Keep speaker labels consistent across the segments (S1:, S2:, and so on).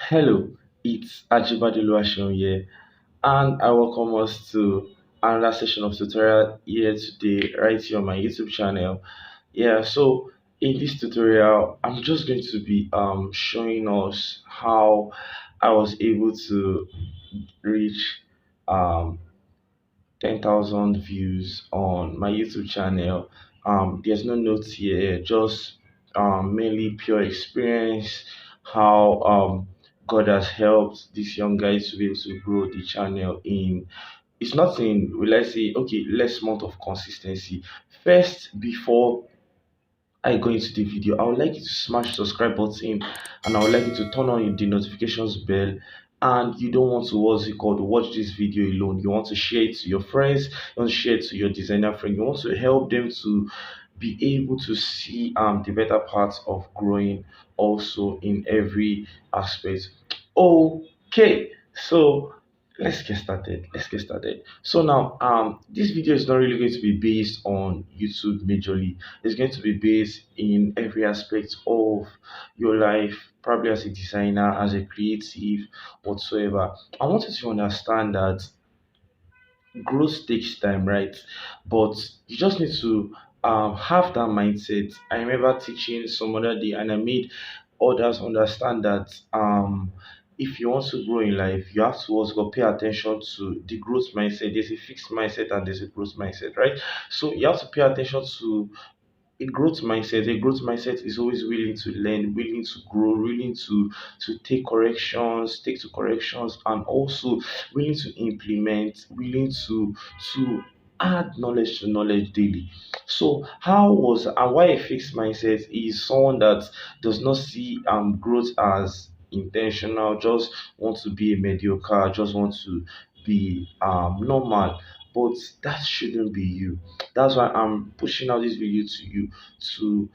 S1: Hello, it's Ajibadelu here, and I welcome us to another session of tutorial here today, right here on my YouTube channel. So in this tutorial, I'm just going to be showing us how I was able to reach um 10,000 views on my YouTube channel. There's no notes here, just mainly pure experience, how God has helped these young guys to be able to grow the channel in. It's not in, will I say, okay, less month of consistency. First, before I go into the video, I would like you to smash the subscribe button and I would like you to turn on the notifications bell. And you don't want to what's it called watch this video alone. You want to share it to your friends, you want to share it to your designer friend, you want to help them to be able to see the better parts of growing also in every aspect. Okay, so let's get started. So now this video is not really going to be based on YouTube majorly. It's going to be based in every aspect of your life, probably as a designer, as a creative, whatsoever. I want you to understand that growth takes time, right? But you just need to have that mindset. I remember teaching some other day, and I made others understand that if you want to grow in life, you have to also pay attention to the growth mindset. There's a fixed mindset and there's a growth mindset, right? So you have to pay attention to a growth mindset is always willing to learn, willing to grow, willing to take to corrections, and also willing to implement, willing to add knowledge to knowledge daily. So how was and why a fixed mindset is someone that does not see growth as intentional, just want to be a mediocre, just want to be normal. But that shouldn't be you. That's why I'm pushing out this video to you to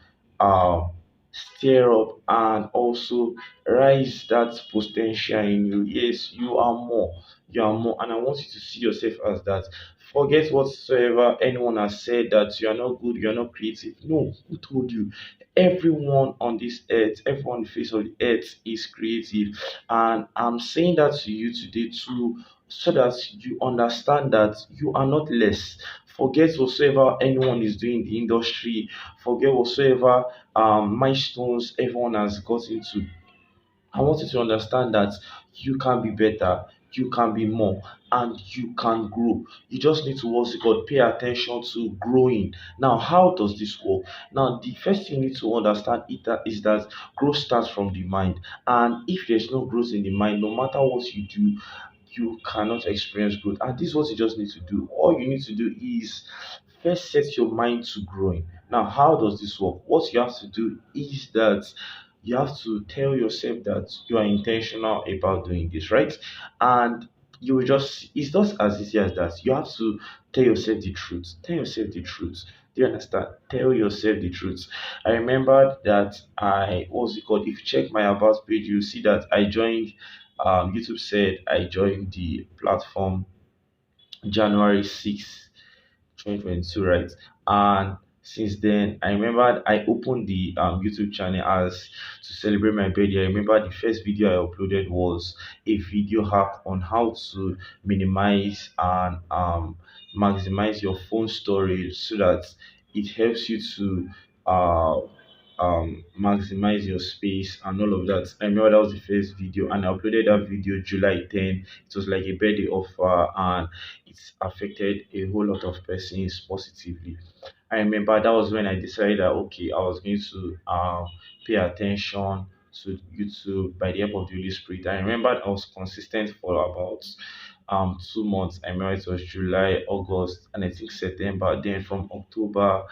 S1: stir up and also rise that potential in you. Yes, you are more. You are more, and I want you to see yourself as that. Forget whatsoever anyone has said that you are not good, you are not creative. No, who told you? Everyone on this earth, everyone on the face of the earth is creative, and I'm saying that to you today too, so that you understand that you are not less. Forget whatsoever anyone is doing in the industry, forget whatsoever milestones everyone has got into. I want you to understand that you can be better, you can be more, and you can grow. You just need to what's it called pay attention to growing. Now, how does this work? Now, the first thing you need to understand is that growth starts from the mind, and if there's no growth in the mind, no matter what you do, you cannot experience growth. And this is what you just need to do. All you need to do is first set your mind to growing. Now, how does this work? What you have to do is that you have to tell yourself that you are intentional about doing this, right? And you will just, it's just as easy as that. You have to tell yourself the truth. Tell yourself the truth. Do you understand? Tell yourself the truth. I remember that what's it called? If you check my about page, you see that I joined, YouTube said I joined the platform January 6th, 2022, right? And since then, I remember I opened the YouTube channel as to celebrate my birthday. I remember the first video I uploaded was a video hack on how to minimize and maximize your phone storage so that it helps you to uh, maximize your space and all of that. I remember that was the first video, and I uploaded that video July 10th. It was like a birthday offer, and it's affected a whole lot of persons positively. I remember that was when I decided that okay, I was going to pay attention to YouTube by the help of the Holy Spirit. I remember I was consistent for about 2 months. I remember it was July, August, and I think September. Then from October,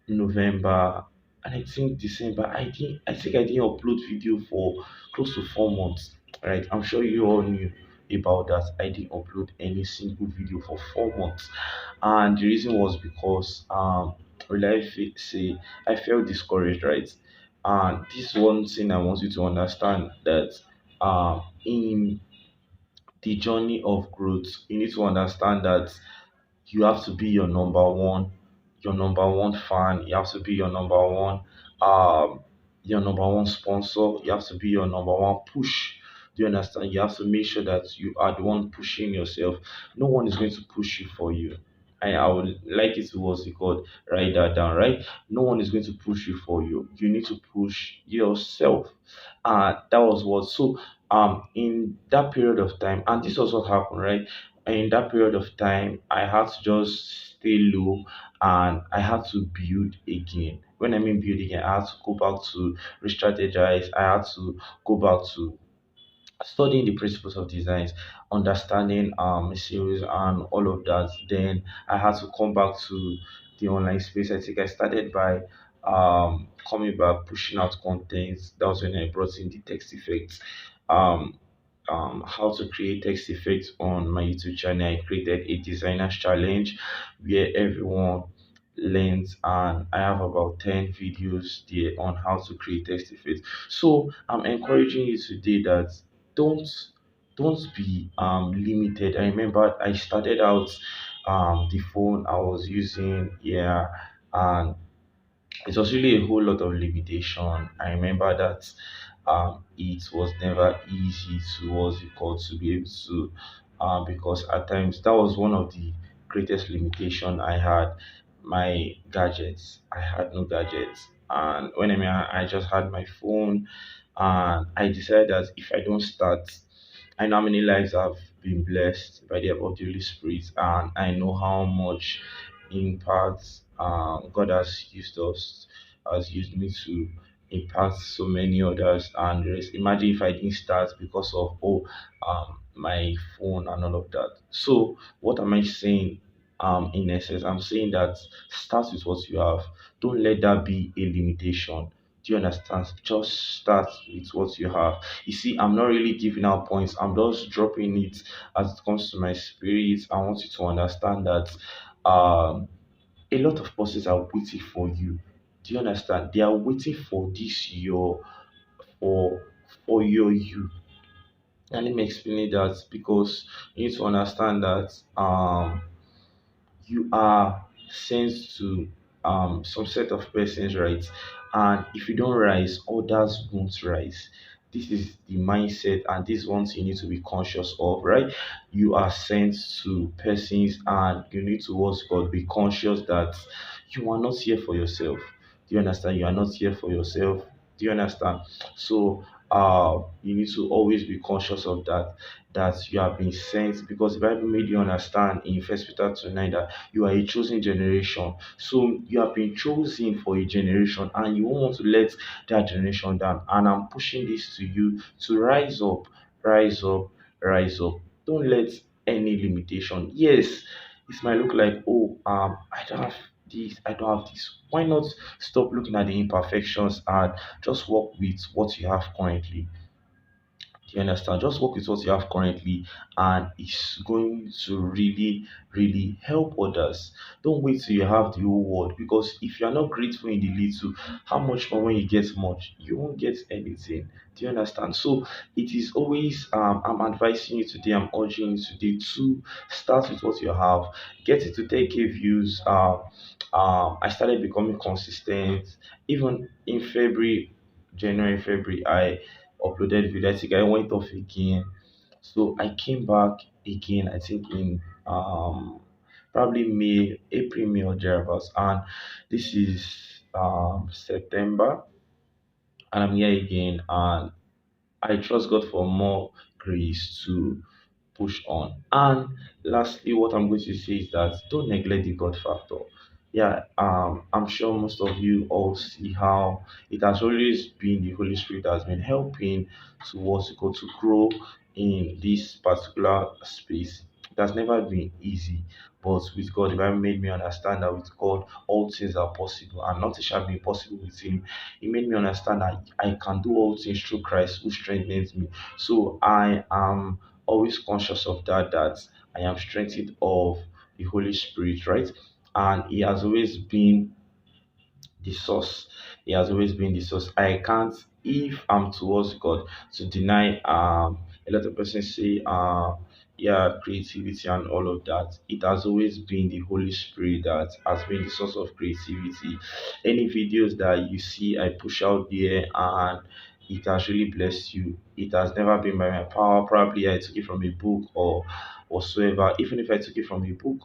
S1: November, and I think December. I didn't upload video for close to 4 months. Right. I'm sure you all knew about that. I didn't upload any single video for 4 months. And the reason was because will say I felt discouraged, right? And this one thing I want you to understand that in the journey of growth, you need to understand that you have to be your number one fan. You have to be um your number one sponsor. You have to be your number one push Do you understand? You have to make sure that you are the one pushing yourself. No one is going to push you for you. I would like it to what's it called, write that down, right? No one is going to push you for you. You need to push yourself. That was what. So in that period of time, and this was what happened, right? In that period of time, I had to just stay low and I had to build again. When I mean build again, I had to go back to re-strategize. I had to go back to studying the principles of designs, understanding series and all of that. Then I had to come back to the online space. I think I started by coming back, pushing out content. That was when I brought in the text effects. Um, how to create text effects on my YouTube channel. I created a designers challenge where everyone learns, and I have about 10 videos there on how to create text effects. So I'm encouraging you today that don't don't be limited. I remember I started out the phone I was using, yeah, and it was really a whole lot of limitation. I remember that it was never easy to what's it called to be able to because at times that was one of the greatest limitation I had. My gadgets, I had no gadgets, and when I just had my phone, and I decided that if I don't start, I know how many lives have been blessed by the help of the Holy Spirit, and I know how much impact God has used me to impact so many others. And imagine if I didn't start because of my phone and all of that. So what am I saying? In essence, I'm saying that start with what you have. Don't let that be a limitation. Do you understand? Just start with what you have. You see, I'm not really giving out points. I'm just dropping it as it comes to my spirit. I want you to understand that a lot of bosses are waiting for you. Do you understand? They are waiting for this your for your you. And let me explain that because you need to understand that you are sent to some set of persons, right? And if you don't rise, others won't rise. This is the mindset, and these ones you need to be conscious of, right? You are sent to persons, and you need to what's called be conscious that you are not here for yourself. Do you understand? You are not here for yourself. Do you understand? So you need to always be conscious of that, that you have been sent, because the Bible made you understand in First Peter 2:9 that you are a chosen generation. So you have been chosen for a generation, and you won't want to let that generation down. And I'm pushing this to you to rise up, rise up, rise up. Don't let any limitation. Yes, it might look like, oh, I don't have this, I don't have this. Why not stop looking at the imperfections and just work with what you have currently? Do you understand? Just work with what you have currently, and it's going to really, really help others. Don't wait till you have the whole world, because if you are not grateful in the little, how much more when you get much? You won't get anything. Do you understand? So it is always I'm advising you today, I'm urging you today to start with what you have, get it to 10K views. I started becoming consistent even in February, January, February. I uploaded video. I think I went off again. So I came back again, I think in probably May, April, May or thereabouts. And this is September, and I'm here again, and I trust God for more grace to push on. And lastly, what I'm going to say is that don't neglect the God factor. Yeah, I'm sure most of you all see how it has always been the Holy Spirit that has been helping towards go to grow in this particular space. It has never been easy, but with God, the Bible made me understand that with God, all things are possible, and nothing shall be impossible with Him. He made me understand that I can do all things through Christ who strengthens me. So I am always conscious of that, that I am strengthened of the Holy Spirit, right? And He has always been the source. He has always been the source. I can't, if I'm towards God, to deny a lot of persons say yeah, creativity and all of that. It has always been the Holy Spirit that has been the source of creativity. Any videos that you see I push out there, and it has really blessed you. It has never been by my power. Probably I took it from a book or whatsoever. Even if I took it from a book,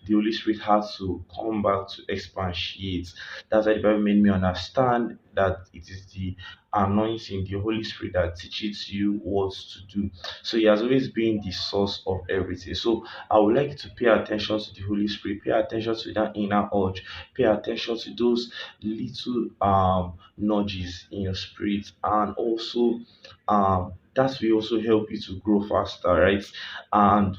S1: the Holy Spirit has to come back to expatiate. That's why the Bible made me understand that it is the anointing, the Holy Spirit that teaches you what to do. So He has always been the source of everything. So I would like you to pay attention to the Holy Spirit, pay attention to that inner urge, pay attention to those little nudges in your spirit, and also that will also help you to grow faster, right? And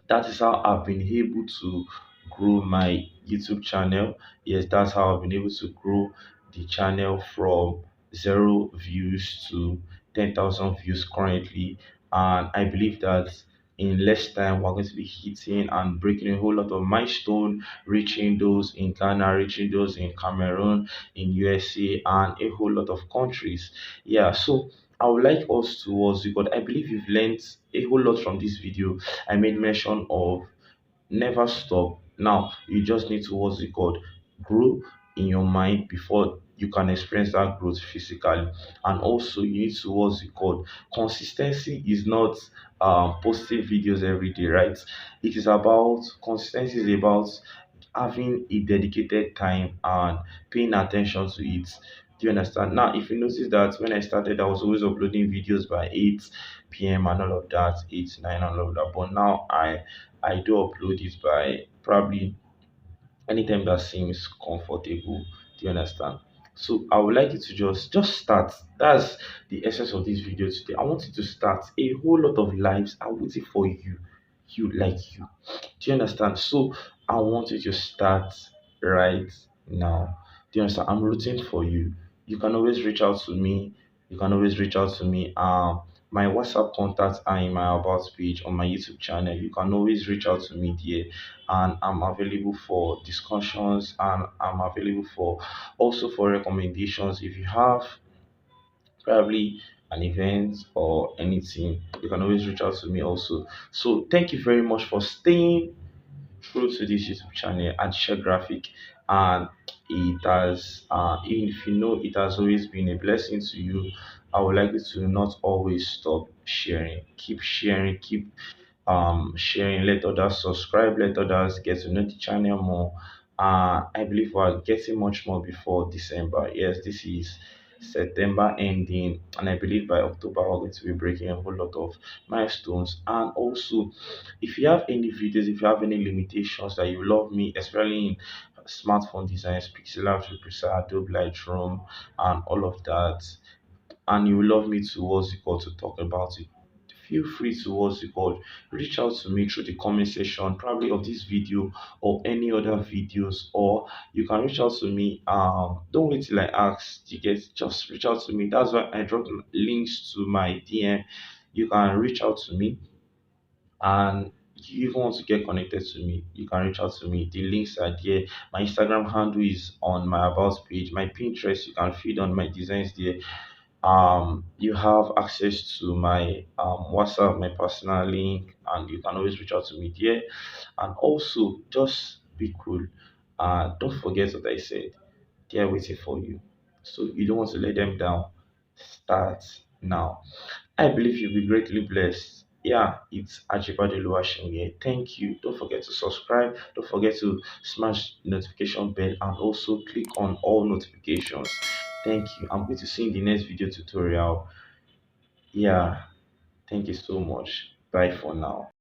S1: that is how I've been able to grow my YouTube channel. Yes, that's how I've been able to grow the channel from 0 views to 10,000 views currently. And I believe that in less time, we're going to be hitting and breaking a whole lot of milestone, reaching those in Ghana, reaching those in Cameroon, in USA, and a whole lot of countries. Yeah, so I would like us to was because I believe you've learned a whole lot from this video. I made mention of never stop. Now you just need to what's it called grow in your mind before you can experience that growth physically. And also you need to what's it called consistency is not posting videos every day, right? It is about consistency is about having a dedicated time and paying attention to it. Do you understand? Now, if you notice that when I started, I was always uploading videos by 8 p.m. and all of that, 8, 9, and all of that. But now I do upload it by probably anytime that seems comfortable. Do you understand? So I would like you to just start. That's the essence of this video today. I want you to start. A whole lot of lives are waiting for you. You like you. Do you understand? So I want you to start right now. Do you understand? I'm rooting for you. You can always reach out to me. You can always reach out to me. My WhatsApp contacts are in my about page on my YouTube channel. You can always reach out to me there, and I'm available for discussions, and I'm available for also for recommendations. If you have probably an event or anything, you can always reach out to me also. So thank you very much for staying true to this YouTube channel and share graphic. And it has even if you know it has always been a blessing to you, I would like you to not always stop sharing. Keep sharing, keep sharing, let others subscribe, let others get to know the channel more. I believe we're getting much more before December. Yes, this is September ending, and I believe by October we're going to be breaking a whole lot of milestones. And also, if you have any videos, if you have any limitations that you love me, especially in smartphone design, pixel art, Adobe Lightroom, and all of that, and you would love me to what's it called to talk about it, feel free to what's it called reach out to me through the comment section probably of this video or any other videos, or you can reach out to me. Don't wait till I ask, you get, just reach out to me. That's why I dropped links to my DM. You can reach out to me, and you even want to get connected to me, you can reach out to me. The links are there. My Instagram handle is on my about page. My Pinterest, you can feed on my designs there. You have access to my WhatsApp, my personal link, and you can always reach out to me there. And also just be cool. Don't forget what I said, they're waiting for you, so you don't want to let them down. Start now. I believe you'll be greatly blessed. Yeah, it's Ajibade Luashing here. Thank you. Don't forget to subscribe. Don't forget to smash the notification bell and also click on all notifications. Thank you. I'm going to see you in the next video tutorial. Yeah, thank you so much. Bye for now.